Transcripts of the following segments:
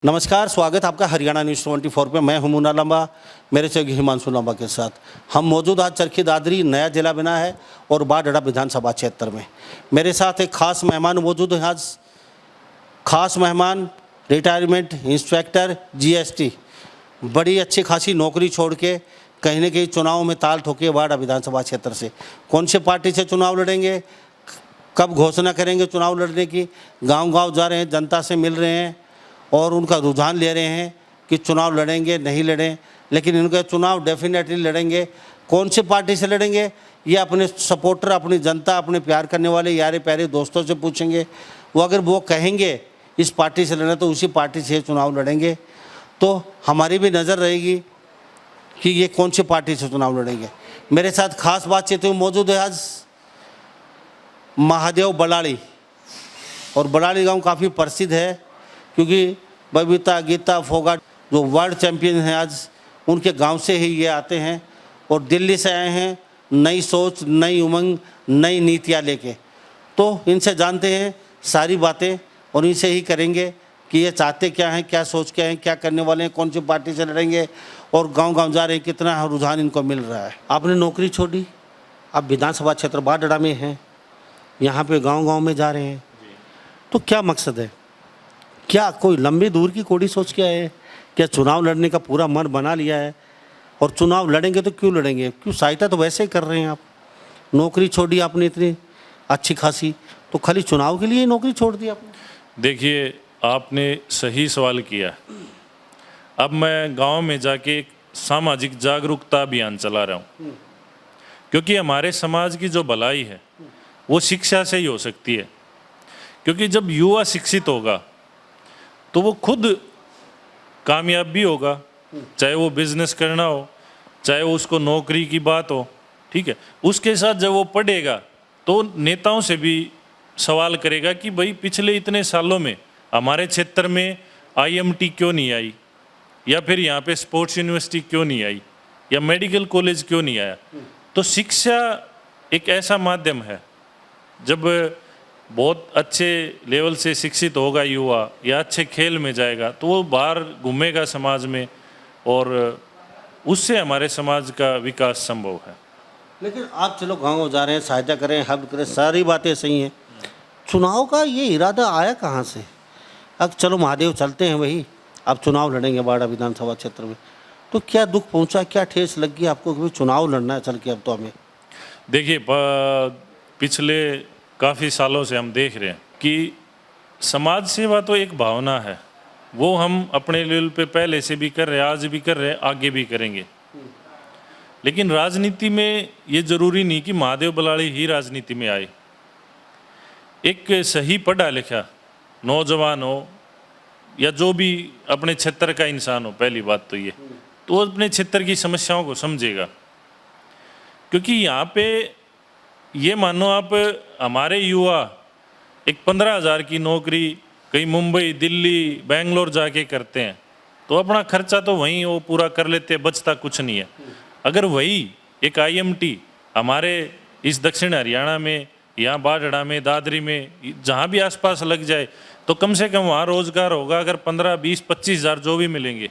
नमस्कार, स्वागत आपका हरियाणा न्यूज़ 24 पे। मैं हूं मुन्ना लंबा, मेरे से हिमांशु लंबा के साथ। हम मौजूद आज चरखी दादरी नया जिला बना है और बाढ़ विधानसभा क्षेत्र में। मेरे साथ एक खास मेहमान मौजूद है आज। खास मेहमान रिटायरमेंट इंस्पेक्टर जीएसटी, बड़ी अच्छी खासी नौकरी छोड़ के कहीं न कहीं चुनाव में ताल ठोके बाढ़ विधानसभा क्षेत्र से। कौन से पार्टी से चुनाव लड़ेंगे, कब घोषणा करेंगे चुनाव लड़ने की, गाँव-गाँव जा रहे हैं, जनता से मिल रहे हैं और उनका रुझान ले रहे हैं कि चुनाव लड़ेंगे नहीं लड़ें, लेकिन इनका चुनाव डेफिनेटली लड़ेंगे। कौन सी पार्टी से लड़ेंगे ये अपने सपोर्टर, अपनी जनता, अपने प्यार करने वाले यारे प्यारे दोस्तों से पूछेंगे। वो अगर वो कहेंगे इस पार्टी से लड़ना तो उसी पार्टी से चुनाव लड़ेंगे। तो हमारी भी नज़र रहेगी कि ये कौन सी पार्टी से चुनाव लड़ेंगे। मेरे साथ खास बातचीत में मौजूद है आज महादेव बलाड़ी, और बलाड़ी गाँव काफ़ी प्रसिद्ध है क्योंकि बबीता, गीता फोगाट जो वर्ल्ड चैंपियन हैं आज, उनके गांव से ही ये आते हैं और दिल्ली से आए हैं नई सोच, नई उमंग, नई नीतियाँ लेके। तो इनसे जानते हैं सारी बातें और इनसे ही करेंगे कि ये चाहते क्या हैं, क्या सोच के हैं, क्या करने वाले हैं, कौन सी पार्टी से लड़ेंगे और गांव-गांव जा रहे हैं, कितना रुझान इनको मिल रहा है। आपने नौकरी छोड़ी, आप विधानसभा क्षेत्र बाढ़ में हैं, यहाँ पे गाँव-गाँव में जा रहे हैं, तो क्या मकसद है? क्या कोई लंबी दूर की कोड़ी सोच के आए हैं? क्या चुनाव लड़ने का पूरा मन बना लिया है? और चुनाव लड़ेंगे तो क्यों लड़ेंगे? क्यों साइटा तो वैसे ही कर रहे हैं आप। नौकरी छोड़ी आपने इतनी अच्छी खासी, तो खाली चुनाव के लिए ही नौकरी छोड़ दी आपने? देखिए, आपने सही सवाल किया। अब मैं गांव में जाके एक सामाजिक जागरूकता अभियान चला रहा हूँ, क्योंकि हमारे समाज की जो भलाई है वो शिक्षा से ही हो सकती है। क्योंकि जब युवा शिक्षित होगा तो वो खुद कामयाब भी होगा, चाहे वो बिजनेस करना हो, चाहे वो उसको नौकरी की बात हो, ठीक है। उसके साथ जब वो पढ़ेगा तो नेताओं से भी सवाल करेगा कि भाई पिछले इतने सालों में हमारे क्षेत्र में आईएमटी क्यों नहीं आई, या फिर यहाँ पे स्पोर्ट्स यूनिवर्सिटी क्यों नहीं आई, या मेडिकल कॉलेज क्यों नहीं आया। तो शिक्षा एक ऐसा माध्यम है, जब बहुत अच्छे लेवल से शिक्षित होगा युवा या अच्छे खेल में जाएगा तो वो बाहर घूमेगा समाज में, और उससे हमारे समाज का विकास संभव है। लेकिन आप चलो गाँव जा रहे हैं, सहायता करें, हेल्प करें, सारी बातें सही हैं। चुनाव का ये इरादा आया कहाँ से? अब चलो महादेव चलते हैं वही, अब चुनाव लड़ेंगे बाड़ा विधानसभा क्षेत्र में, तो क्या दुख पहुँचा, क्या ठेस लग गई आपको कि चुनाव लड़ना है चल के अब तो हमें? देखिए, पिछले काफ़ी सालों से हम देख रहे हैं कि समाज सेवा तो एक भावना है, वो हम अपने लेवल पे पहले से भी कर रहे हैं, आज भी कर रहे हैं, आगे भी करेंगे। लेकिन राजनीति में ये ज़रूरी नहीं कि महादेव बलाड़ी ही राजनीति में आए। एक सही पढ़ा लिखा नौजवान हो या जो भी अपने क्षेत्र का इंसान हो, पहली बात तो ये, तो वो अपने क्षेत्र की समस्याओं को समझेगा। क्योंकि यहाँ पे ये मानो आप हमारे युवा एक 15,000 की नौकरी कहीं मुंबई, दिल्ली, बेंगलोर जाके करते हैं तो अपना खर्चा तो वहीं वो पूरा कर लेते हैं, बचता कुछ नहीं है। अगर वही एक आईएमटी हमारे इस दक्षिण हरियाणा में, यहाँ बाढ़ में, दादरी में, जहाँ भी आसपास लग जाए तो कम से कम वहाँ रोज़गार होगा। अगर 15, 20, 25,000 जो भी मिलेंगे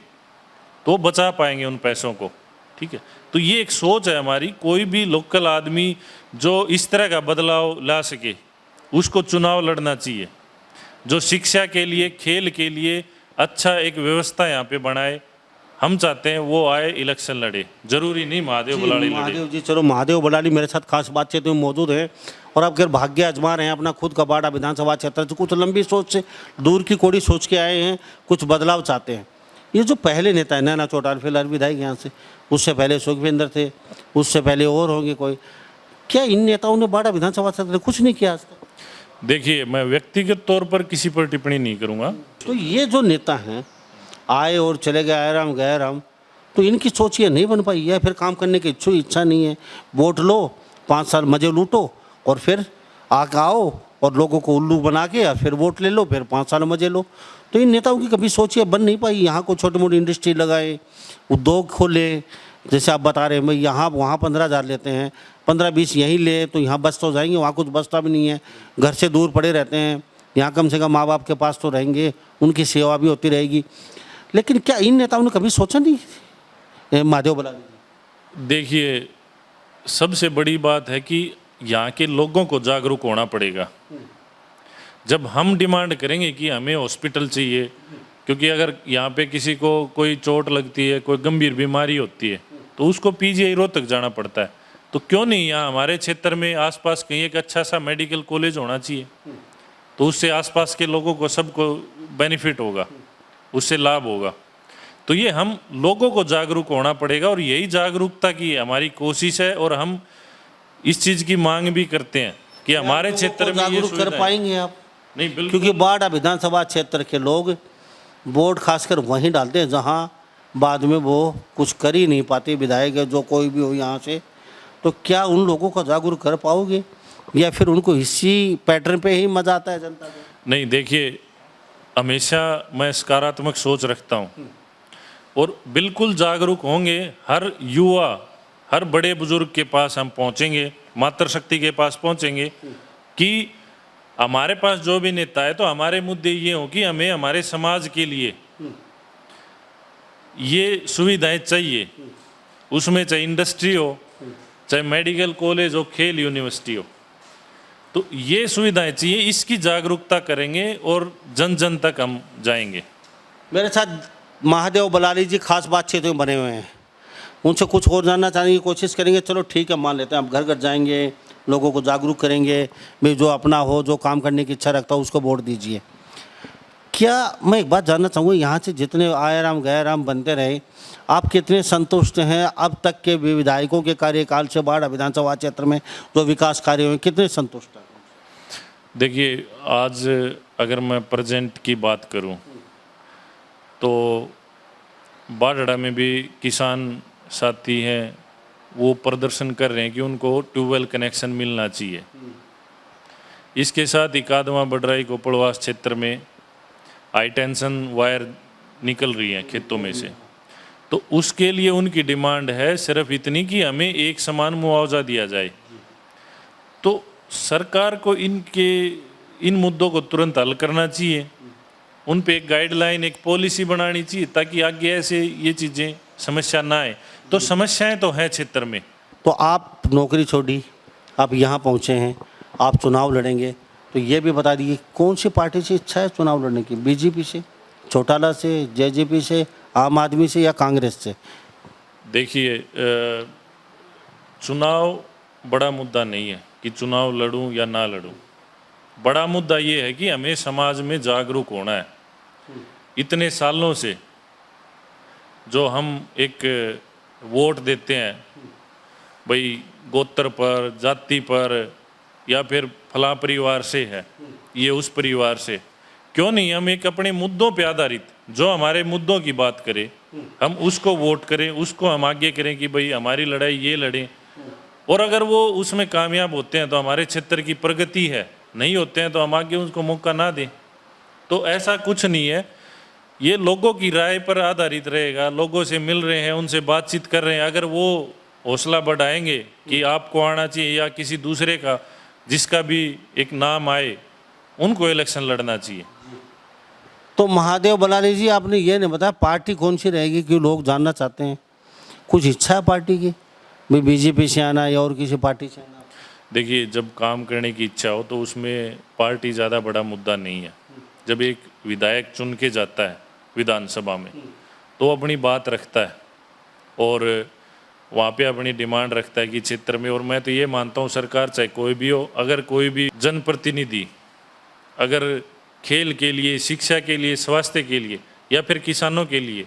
तो बचा पाएंगे उन पैसों को, ठीक है। तो ये एक सोच है हमारी। कोई भी लोकल आदमी जो इस तरह का बदलाव ला सके उसको चुनाव लड़ना चाहिए, जो शिक्षा के लिए, खेल के लिए अच्छा एक व्यवस्था यहाँ पे बनाए। हम चाहते हैं वो आए, इलेक्शन लड़े, जरूरी नहीं महादेव बलाड़ी लड़े। महादेव जी, चलो महादेव बलाड़ी मेरे साथ खास बातचीत में मौजूद है और आप अगर भाग्य आजमा रहे हैं अपना खुद का बाड़ा विधानसभा क्षेत्र से, कुछ लंबी सोच से, दूर की कोड़ी सोच के आए हैं, कुछ बदलाव चाहते हैं। ये जो पहले नेता है नैना चौटाल, फिलहाल विधायक यहाँ से, उससे पहले सुखविंदर थे, उससे पहले और होंगे कोई, क्या इन नेताओं ने बाड़ा विधानसभा क्षेत्र कुछ नहीं किया आज तक? देखिए, मैं व्यक्तिगत तौर पर किसी पर टिप्पणी नहीं करूँगा। तो ये जो नेता हैं आए और चले गए, आए राम गए राम, तो इनकी सोच ये नहीं बन पाई या फिर काम करने की इच्छा नहीं है? वोट लो, 5 साल मजे लूटो और फिर आगे आओ और लोगों को उल्लू बना के या फिर वोट ले लो, फिर 5 साल मजे लो। तो इन नेताओं की कभी सोच ये बन नहीं पाई, यहाँ को छोटी मोटी इंडस्ट्री लगाए, उद्योग खोले, जैसे आप बता रहे हैं, मैं यहाँ वहाँ 15,000 लेते हैं, 15-20 यहीं ले तो यहाँ बस तो जाएंगे, वहाँ कुछ बसता भी नहीं है, घर से दूर पड़े रहते हैं, यहाँ कम से कम माँ बाप के पास तो रहेंगे, उनकी सेवा भी होती रहेगी। लेकिन क्या इन नेताओं ने कभी सोचा नहीं महादेव बलानी? देखिए, सबसे बड़ी बात है कि यहाँ के लोगों को जागरूक होना पड़ेगा। जब हम डिमांड करेंगे कि हमें हॉस्पिटल चाहिए, क्योंकि अगर यहाँ पे किसी को कोई चोट लगती है, कोई गंभीर बीमारी होती है, तो उसको पीजीआई रोहतक जाना पड़ता है। तो क्यों नहीं यहाँ हमारे क्षेत्र में आसपास कहीं एक अच्छा सा मेडिकल कॉलेज होना चाहिए, तो उससे आसपास के लोगों को सबको बेनिफिट होगा, उससे लाभ होगा। तो ये हम लोगों को जागरूक होना पड़ेगा, और यही जागरूकता की हमारी कोशिश है, और हम इस चीज़ की मांग भी करते हैं कि हमारे क्षेत्र में ये जागरूक कर सुविधाएं- पाएंगे आप? नहीं, बिल्कुल। क्योंकि बाढ़ विधानसभा क्षेत्र के लोग वोट खासकर वहीं डालते हैं जहाँ बाद में वो कुछ कर ही नहीं पाते, विधायक है जो कोई भी हो यहाँ से। तो क्या उन लोगों को जागरूक कर पाओगे, या फिर उनको इसी पैटर्न पे ही मजा आता है जनता को? नहीं, देखिए, हमेशा मैं सकारात्मक सोच रखता हूँ, और बिल्कुल जागरूक होंगे। हर युवा, हर बड़े बुजुर्ग के पास हम पहुँचेंगे, मातृशक्ति के पास पहुँचेंगे कि हमारे पास जो भी नेता है, तो हमारे मुद्दे ये हों कि हमें हमारे समाज के लिए ये सुविधाएं चाहिए। उसमें चाहे इंडस्ट्री हो, चाहे मेडिकल कॉलेज हो, खेल यूनिवर्सिटी हो, तो ये सुविधाएं चाहिए। इसकी जागरूकता करेंगे और जन जन तक हम जाएंगे। मेरे साथ महादेव बलानी जी खास बातचीत में बने हुए हैं, उनसे कुछ और जानना चाहने की कोशिश करेंगे। चलो ठीक है, मान लेते हैं आप घर घर जाएंगे, लोगों को जागरूक करेंगे, भाई जो अपना हो, जो काम करने की इच्छा रखता हो उसको वोट दीजिए। क्या मैं एक बात जानना चाहूँगा, यहाँ से जितने आए राम गए राम बनते रहे, आप कितने संतुष्ट हैं अब तक के विधायकों के कार्यकाल से? बाढ़ विधानसभा क्षेत्र में जो विकास कार्य हुए, कितने संतुष्ट हैं? देखिए, आज अगर मैं प्रेजेंट की बात करूं, तो बाढ़ड़ा में भी किसान साथी हैं, वो प्रदर्शन कर रहे हैं कि उनको ट्यूबवेल कनेक्शन मिलना चाहिए। इसके साथ ही कादवा बडराई कोपड़वास क्षेत्र में हाई टेंशन वायर निकल रही हैं खेतों में से, तो उसके लिए उनकी डिमांड है सिर्फ इतनी कि हमें एक समान मुआवजा दिया जाए। तो सरकार को इन मुद्दों को तुरंत हल करना चाहिए, उन पे एक गाइडलाइन, एक पॉलिसी बनानी चाहिए, ताकि आगे ऐसे ये चीज़ें समस्या ना आए। तो समस्याएं तो हैं क्षेत्र में। तो आप नौकरी छोड़ी, आप यहाँ पहुँचे हैं, आप चुनाव लड़ेंगे, तो ये भी बता दीजिए कौन सी पार्टी से इच्छा है चुनाव लड़ने की? बीजेपी से, चौटाला से, जेजेपी से, आम आदमी से, या कांग्रेस से? देखिए, चुनाव बड़ा मुद्दा नहीं है कि चुनाव लड़ूं या ना लड़ूं। बड़ा मुद्दा ये है कि हमें समाज में जागरूक होना है। इतने सालों से जो हम एक वोट देते हैं, भाई गोत्र पर, जाति पर, या फिर फला परिवार से है, ये उस परिवार से, क्यों नहीं हम एक अपने मुद्दों पे आधारित, जो हमारे मुद्दों की बात करे, हम उसको वोट करें, उसको हम आगे करें कि भाई हमारी लड़ाई ये लड़ें। और अगर वो उसमें कामयाब होते हैं तो हमारे क्षेत्र की प्रगति है, नहीं होते हैं तो हम आगे उसको मौका ना दें। तो ऐसा कुछ नहीं है, ये लोगों की राय पर आधारित रहेगा। लोगों से मिल रहे हैं, उनसे बातचीत कर रहे हैं, अगर वो हौसला बढ़ाएंगे कि आपको आना चाहिए या किसी दूसरे का जिसका भी एक नाम आए, उनको इलेक्शन लड़ना चाहिए। तो महादेव बलानी जी, आपने ये नहीं बताया पार्टी कौन सी रहेगी, क्यों लोग जानना चाहते हैं? कुछ इच्छा है पार्टी की, भाई बीजेपी से आना या और किसी पार्टी से आना? देखिए, जब काम करने की इच्छा हो तो उसमें पार्टी ज़्यादा बड़ा मुद्दा नहीं है। जब एक विधायक चुन के जाता है विधानसभा में, तो अपनी बात रखता है और वहाँ पे अपनी डिमांड रखता है कि क्षेत्र में। और मैं तो ये मानता हूँ, सरकार चाहे कोई भी हो, अगर कोई भी जनप्रतिनिधि अगर खेल के लिए, शिक्षा के लिए, स्वास्थ्य के लिए, या फिर किसानों के लिए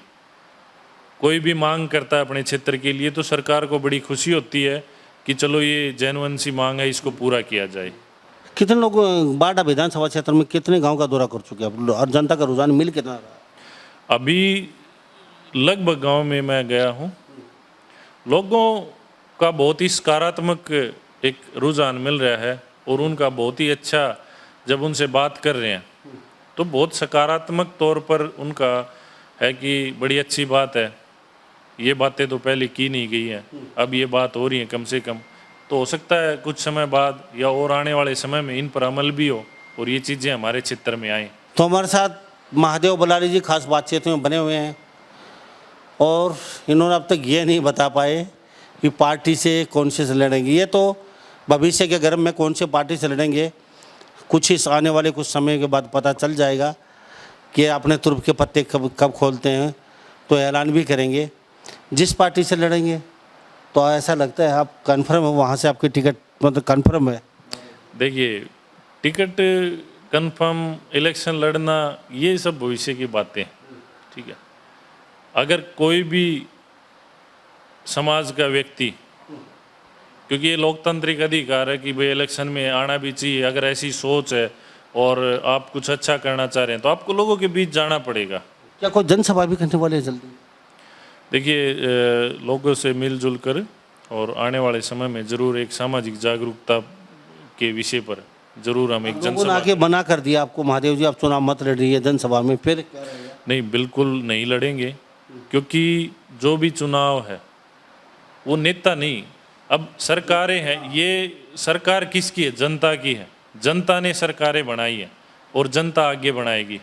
कोई भी मांग करता है अपने क्षेत्र के लिए, तो सरकार को बड़ी खुशी होती है कि चलो ये जेन्युइन सी मांग है, इसको पूरा किया जाए। कितने लोग बाढ़ विधानसभा क्षेत्र में कितने गांव का दौरा कर चुके हैं और जनता का रुझान मिल कितना रहा? अभी लगभग गांव में मैं गया हूं, लोगों का बहुत ही सकारात्मक एक रुझान मिल रहा है, और उनका बहुत ही अच्छा, जब उनसे बात कर रहे हैं तो बहुत सकारात्मक तौर पर उनका है कि बड़ी अच्छी बात है, ये बातें तो पहले की नहीं गई हैं, अब ये बात हो रही है कम से कम। तो हो सकता है कुछ समय बाद या और आने वाले समय में इन पर अमल भी हो, और ये चीज़ें हमारे क्षेत्र में आएँ। तो हमारे साथ महादेव बलाली जी खास बातचीत में बने हुए हैं और इन्होंने अब तक ये नहीं बता पाए कि पार्टी से कौन से लड़ेंगे। ये तो भविष्य के गर्भ में कौन से पार्टी से लड़ेंगे कुछ ही आने वाले कुछ समय के बाद पता चल जाएगा कि अपने तुर्प के पत्ते कब खोलते हैं, तो ऐलान भी करेंगे। जिस पार्टी से लड़ेंगे तो ऐसा लगता है आप कन्फर्म है वहाँ से आपकी टिकट मतलब कन्फर्म है? देखिए, टिकट कंफर्म, इलेक्शन लड़ना, ये सब भविष्य की बातें हैं, ठीक है। अगर कोई भी समाज का व्यक्ति, क्योंकि ये लोकतांत्रिक अधिकार है कि भाई इलेक्शन में आना भी चाहिए, अगर ऐसी सोच है और आप कुछ अच्छा करना चाह रहे हैं तो आपको लोगों के बीच जाना पड़ेगा। क्या कोई जनसभा भी करने वाले हैं जल्दी? देखिए, लोगों से मिलजुल कर और आने वाले समय में ज़रूर एक सामाजिक जागरूकता के विषय पर ज़रूर हम एक लोगों ने जनसभा। आके मना कर दिया आपको महादेव जी आप चुनाव मत लड़ रही है जनसभा में, फिर नहीं, बिल्कुल नहीं लड़ेंगे, क्योंकि जो भी चुनाव है वो नेता नहीं, अब सरकारें हैं। ये सरकार किसकी है? जनता की है। जनता ने सरकारें बनाई हैं और जनता आगे बढ़ाएगी।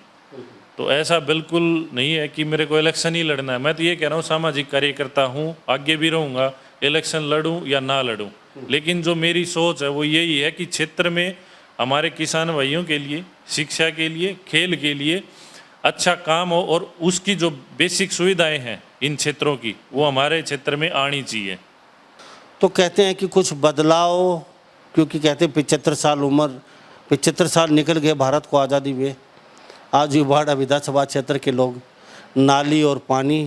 तो ऐसा बिल्कुल नहीं है कि मेरे को इलेक्शन ही लड़ना है। मैं तो ये कह रहा हूँ, सामाजिक कार्यकर्ता हूँ, आगे भी रहूँगा, इलेक्शन लड़ूँ या ना लड़ूँ, लेकिन जो मेरी सोच है वो यही है कि क्षेत्र में हमारे किसान भाइयों के लिए, शिक्षा के लिए, खेल के लिए अच्छा काम हो और उसकी जो बेसिक सुविधाएं हैं इन क्षेत्रों की, वो हमारे क्षेत्र में आनी चाहिए। तो कहते हैं कि कुछ बदलाव, क्योंकि कहते हैं 75 साल उम्र, 75 साल निकल गए भारत को आज़ादी हुए। आज युवाड़ा विधानसभा क्षेत्र के लोग नाली और पानी,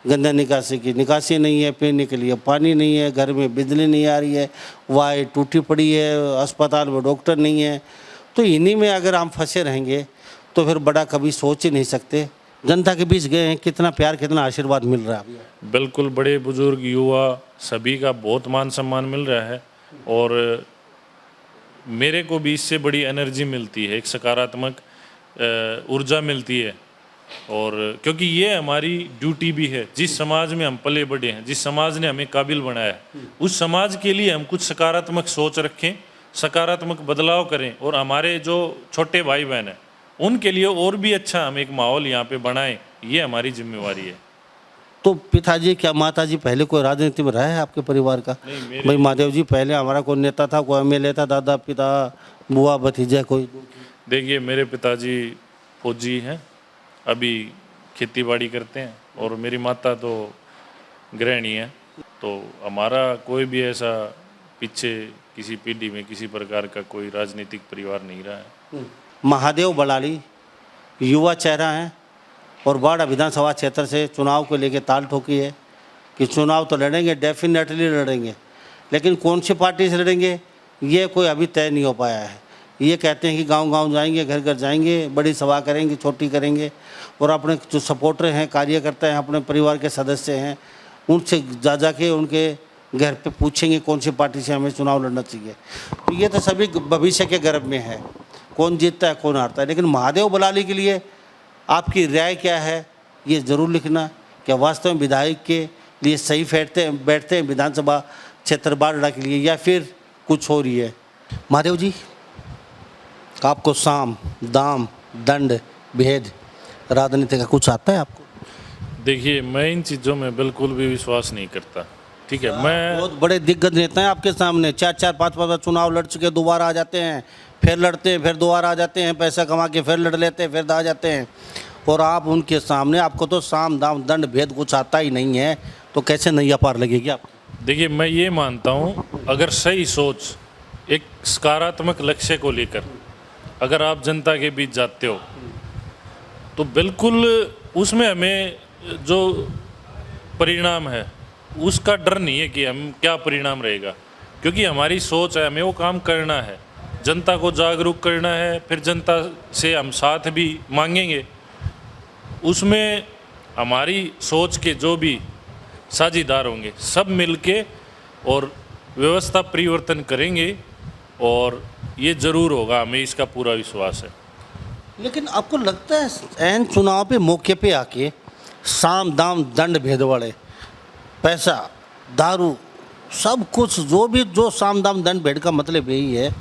गंदा निकासी की निकासी नहीं है, पीने के लिए पानी नहीं है, घर में बिजली नहीं आ रही है, वायर टूटी पड़ी है, अस्पताल में डॉक्टर नहीं है। तो इन्हीं में अगर हम फंसे रहेंगे तो फिर बड़ा कभी सोच ही नहीं सकते। जनता के बीच गए हैं, कितना प्यार कितना आशीर्वाद मिल रहा है। बिल्कुल, बड़े बुजुर्ग, युवा, सभी का बहुत मान सम्मान मिल रहा है और मेरे को भी इससे बड़ी एनर्जी मिलती है, एक सकारात्मक ऊर्जा मिलती है। और क्योंकि ये हमारी ड्यूटी भी है, जिस समाज में हम पले बढ़े हैं, जिस समाज ने हमें काबिल बनाया है, उस समाज के लिए हम कुछ सकारात्मक सोच रखें, सकारात्मक बदलाव करें और हमारे जो छोटे भाई बहन हैं उनके लिए और भी अच्छा हम एक माहौल यहाँ पे बनाएं, ये हमारी जिम्मेवारी है। तो पिताजी क्या माताजी पहले कोई राजनीति में रहा है आपके परिवार का? भाई महादेव जी पहले हमारा कोई नेता था, कोई एमएलए था, दादा पिता बुआ भतीजा कोई? देखिए, मेरे पिताजी फौजी हैं, अभी खेतीबाड़ी करते हैं, और मेरी माता तो गृहिणी है। तो हमारा कोई भी ऐसा पीछे किसी पीढ़ी में किसी प्रकार का कोई राजनीतिक परिवार नहीं रहा है। महादेव बलाली युवा चेहरा हैं और बाड़ा विधानसभा क्षेत्र से चुनाव को लेकर ताल ठोकी है कि चुनाव तो लड़ेंगे, डेफिनेटली लड़ेंगे, लेकिन कौन सी पार्टी से लड़ेंगे ये कोई अभी तय नहीं हो पाया है। ये कहते हैं कि गांव-गांव जाएंगे, घर घर जाएंगे, बड़ी सभा करेंगे, छोटी करेंगे, और अपने जो सपोर्टर हैं, कार्यकर्ता हैं, अपने परिवार के सदस्य हैं, उनसे जा के उनके घर पे पूछेंगे कौन सी पार्टी से हमें चुनाव लड़ना चाहिए। तो ये तो सभी भविष्य के गर्भ में है, कौन जीतता है कौन हारता है। लेकिन महादेव बलाली के लिए आपकी राय क्या है ये ज़रूर लिखना। क्या वास्तव में विधायक के लिए सही बैठते हैं विधानसभा क्षेत्र बाड़ा के लिए, या फिर कुछ हो रही है? महादेव जी, आपको साम दाम दंड भेद राजनीति का कुछ आता है आपको? देखिए, मैं इन चीज़ों में बिल्कुल भी विश्वास नहीं करता, ठीक है। मैं बहुत बड़े दिग्गज नेता हैं आपके सामने, 4-4 5-5 बार चुनाव लड़ चुके, दोबारा आ जाते हैं, फिर लड़ते हैं, फिर दोबारा आ जाते हैं, पैसा कमा के फिर लड़ लेते हैं, फिर आ जाते हैं, और आप उनके सामने, आपको तो साम दाम दंड भेद कुछ आता ही नहीं है, तो कैसे नैया पार लगेगी आप? देखिए, मैं ये मानता हूँ, अगर सही सोच, एक सकारात्मक लक्ष्य को लेकर अगर आप जनता के बीच जाते हो तो बिल्कुल उसमें हमें जो परिणाम है उसका डर नहीं है कि हम क्या परिणाम रहेगा, क्योंकि हमारी सोच है, हमें वो काम करना है, जनता को जागरूक करना है, फिर जनता से हम साथ भी मांगेंगे। उसमें हमारी सोच के जो भी साझीदार होंगे सब मिलके और व्यवस्था परिवर्तन करेंगे और ये ज़रूर होगा, हमें इसका पूरा विश्वास है। लेकिन आपको लगता है एन चुनाव पे मौके पे आके साम दाम दंड भेद वाले, पैसा, दारू, सब कुछ जो साम दाम दंड भेद का मतलब यही है,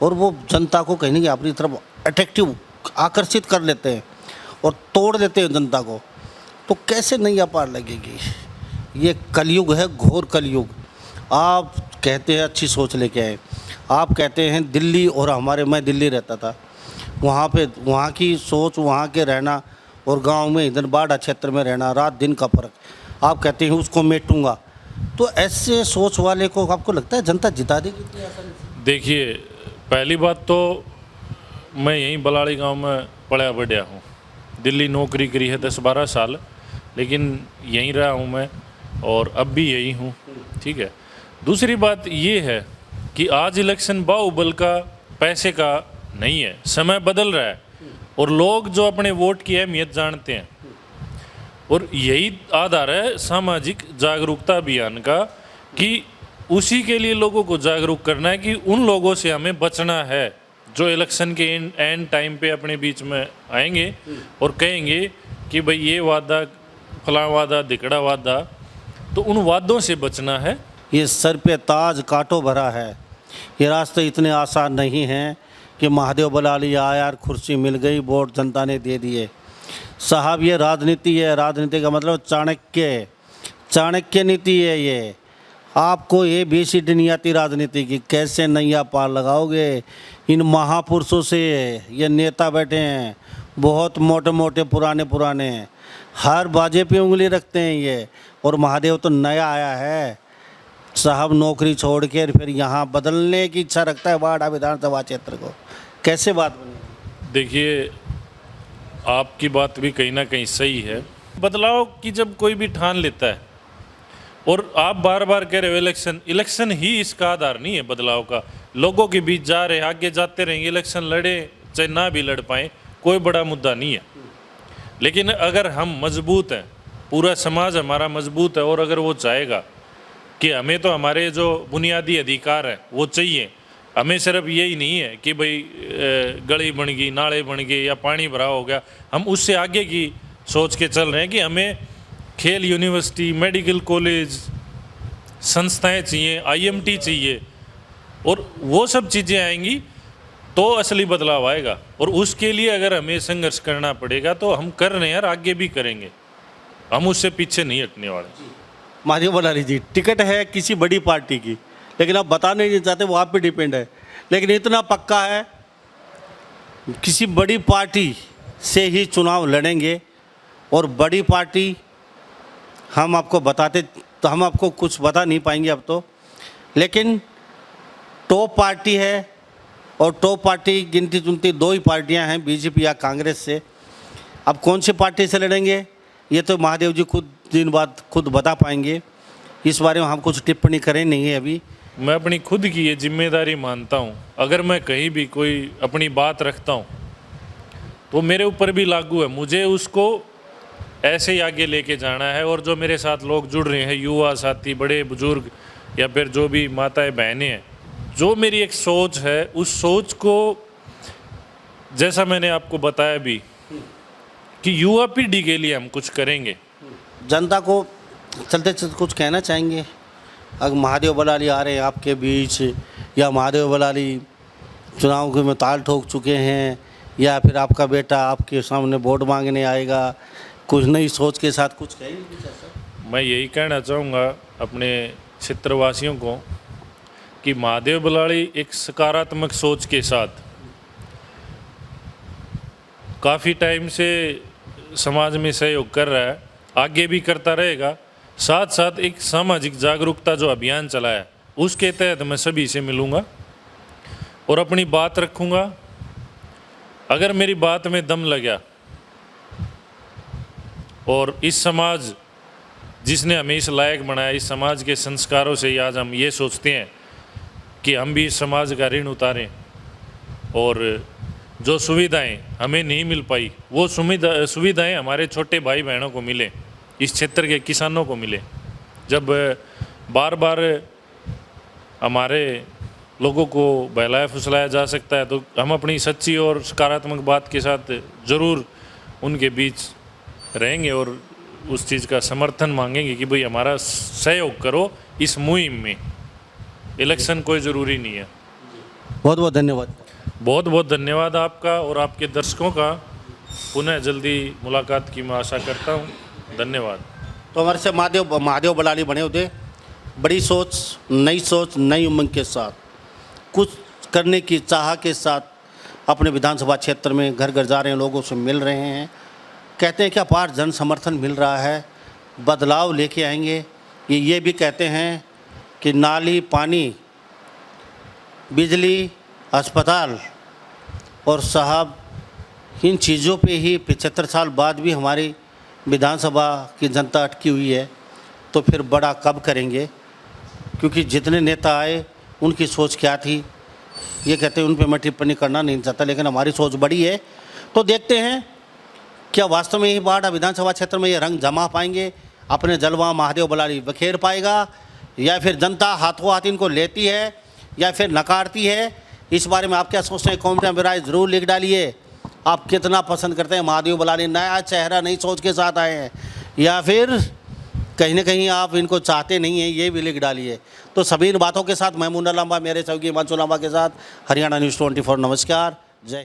और वो जनता को कहीं ना कहीं अपनी तरफ अट्रैक्टिव आकर्षित कर लेते हैं और तोड़ देते हैं जनता को, तो कैसे नैया पार लगेगी? ये कलयुग है, घोर कलयुग। आप कहते हैं अच्छी सोच लेके आए, आप कहते हैं दिल्ली, और मैं दिल्ली रहता था, वहाँ पे वहाँ की सोच, वहाँ के रहना और गांव में इधर बाढ़ क्षेत्र में रहना, रात दिन का फ़र्क, आप कहते हैं उसको मेटूंगा। तो ऐसे सोच वाले को आपको लगता है जनता जिता देगी इतनी आसानी से? देखिए, पहली बात तो मैं यहीं बलाड़ी गांव में पला बढ़िया हूँ। दिल्ली नौकरी करी है 10-12 साल, लेकिन यहीं रहा हूँ मैं और अब भी यही हूँ, ठीक है। दूसरी बात ये है कि आज इलेक्शन बाहुबल का, पैसे का नहीं है, समय बदल रहा है और लोग जो अपने वोट की अहमियत जानते हैं, और यही आधार है सामाजिक जागरूकता अभियान का कि उसी के लिए लोगों को जागरूक करना है कि उन लोगों से हमें बचना है जो इलेक्शन के एंड टाइम पे अपने बीच में आएंगे और कहेंगे कि भाई ये वादा, फलां वादा, धिकड़ा वादा, तो उन वादों से बचना है। ये सर पे ताज कांटों भरा है, ये रास्ते इतने आसान नहीं हैं कि महादेव बलाली आया और कुर्सी मिल गई, वोट जनता ने दे दिए। साहब ये राजनीति है, राजनीति का मतलब चाणक्य नीति है। ये आपको ABCD नहीं आती राजनीति की, कैसे नैया पार लगाओगे? इन महापुरुषों से ये नेता बैठे हैं, बहुत मोटे मोटे पुराने, हर बाजे पे उंगली रखते हैं ये। और महादेव तो नया आया है साहब, नौकरी छोड़ के फिर यहाँ बदलने की इच्छा रखता है बाढ़ा विधानसभा क्षेत्र को, कैसे बात बनी? देखिए, आपकी बात भी कहीं ना कहीं सही है। बदलाव की जब कोई भी ठान लेता है, और आप बार बार कह रहे हो इलेक्शन ही इसका आधार नहीं है बदलाव का। लोगों के बीच जा रहे, आगे जाते रहेंगे, इलेक्शन लड़े चाहे ना भी लड़ पाए, कोई बड़ा मुद्दा नहीं है। लेकिन अगर हम मजबूत हैं, पूरा समाज हमारा मजबूत है, और अगर वो चाहेगा कि हमें तो हमारे जो बुनियादी अधिकार हैं वो चाहिए, हमें सिर्फ यही नहीं है कि भाई गली बन गई, नाले बन गए या पानी भरा हो गया, हम उससे आगे की सोच के चल रहे हैं कि हमें खेल यूनिवर्सिटी, मेडिकल कॉलेज, संस्थाएं चाहिए, IMT चाहिए, और वो सब चीज़ें आएंगी तो असली बदलाव आएगा। और उसके लिए अगर हमें संघर्ष करना पड़ेगा तो हम कर रहे हैं और आगे भी करेंगे, हम उससे पीछे नहीं हटने वाले। महादेव बलाली जी, टिकट है किसी बड़ी पार्टी की, लेकिन आप बताना नहीं चाहते, वो आप पे डिपेंड है, लेकिन इतना पक्का है किसी बड़ी पार्टी से ही चुनाव लड़ेंगे। और बड़ी पार्टी हम आपको बताते तो हम आपको कुछ बता नहीं पाएंगे अब तो, लेकिन टॉप पार्टी है, और टॉप पार्टी गिनती चुनती 2 ही पार्टियां हैं, BJP या कांग्रेस से। अब कौन सी पार्टी से लड़ेंगे ये तो महादेव जी दिन बाद खुद बता पाएंगे, इस बारे में हम कुछ टिप्पणी करें नहीं है अभी। मैं अपनी खुद की ये जिम्मेदारी मानता हूँ, अगर मैं कहीं भी कोई अपनी बात रखता हूँ तो मेरे ऊपर भी लागू है, मुझे उसको ऐसे ही आगे लेके जाना है। और जो मेरे साथ लोग जुड़ रहे हैं, युवा साथी, बड़े बुजुर्ग, या फिर जो भी माताएं बहनें हैं, जो मेरी एक सोच है, उस सोच को, जैसा मैंने आपको बताया भी कि युवा पीढ़ी के लिए हम कुछ करेंगे। जनता को चलते चलते कुछ कहना चाहेंगे? अगर महादेव बलाली आ रहे हैं आपके बीच, या महादेव बलाली चुनाव में ताल ठोक चुके हैं, या फिर आपका बेटा आपके सामने वोट मांगने आएगा, कुछ नई सोच के साथ कुछ कहेंगे कुछ ऐसा? मैं यही कहना चाहूँगा अपने क्षेत्रवासियों को कि महादेव बलाली एक सकारात्मक सोच के साथ काफ़ी टाइम से समाज में सहयोग कर रहा है, आगे भी करता रहेगा। साथ साथ एक सामाजिक जागरूकता जो अभियान चलाया है, उसके तहत मैं सभी से मिलूँगा और अपनी बात रखूँगा। अगर मेरी बात में दम लगा और इस समाज जिसने हमें इस लायक बनाया, इस समाज के संस्कारों से आज हम ये सोचते हैं कि हम भी इस समाज का ऋण उतारें, और जो सुविधाएं हमें नहीं मिल पाई वो सुविधाएं हमारे छोटे भाई बहनों को मिले, इस क्षेत्र के किसानों को मिले। जब बार बार हमारे लोगों को बहलाया फुसलाया जा सकता है तो हम अपनी सच्ची और सकारात्मक बात के साथ ज़रूर उनके बीच रहेंगे और उस चीज़ का समर्थन मांगेंगे कि भाई हमारा सहयोग करो इस मुहिम में। इलेक्शन कोई ज़रूरी नहीं है। बहुत बहुत धन्यवाद। बहुत बहुत धन्यवाद आपका और आपके दर्शकों का। पुनः जल्दी मुलाकात की मैं आशा करता हूँ। धन्यवाद। तो हमारे से महादेव बलानी बने होते, बड़ी सोच, नई उमंग के साथ, कुछ करने की चाह के साथ अपने विधानसभा क्षेत्र में घर घर जा रहे हैं, लोगों से मिल रहे हैं। कहते हैं कि अपार जन समर्थन मिल रहा है, बदलाव लेके आएंगे। ये भी कहते हैं कि नाली, पानी, बिजली, अस्पताल और साहब इन चीज़ों पे ही 75 साल बाद भी हमारी विधानसभा की जनता अटकी हुई है। तो फिर बड़ा कब करेंगे? क्योंकि जितने नेता आए उनकी सोच क्या थी, ये कहते हैं उन पे मैं टिप्पणी करना नहीं चाहता, लेकिन हमारी सोच बड़ी है। तो देखते हैं क्या वास्तव में ही बाढ़ विधानसभा क्षेत्र में ये रंग जमा पाएंगे, अपने जलवा महादेव बलानी बखेर पाएगा, या फिर जनता हाथों हाथ इनको लेती है या फिर नकारती है। इस बारे में आप क्या सोचते हैं? कमेंट में राय ज़रूर लिख डालिए। आप कितना पसंद करते हैं महादेव बलानी, नया चेहरा नई सोच के साथ आए हैं, या फिर कहीं ना कहीं आप इनको चाहते नहीं हैं, ये भी लिख डालिए। तो सभी इन बातों के साथ मैं मुन्ना लांबा, मेरे सहयोगी हिमांशु लांबा के साथ हरियाणा न्यूज़ 24 नमस्कार, जय।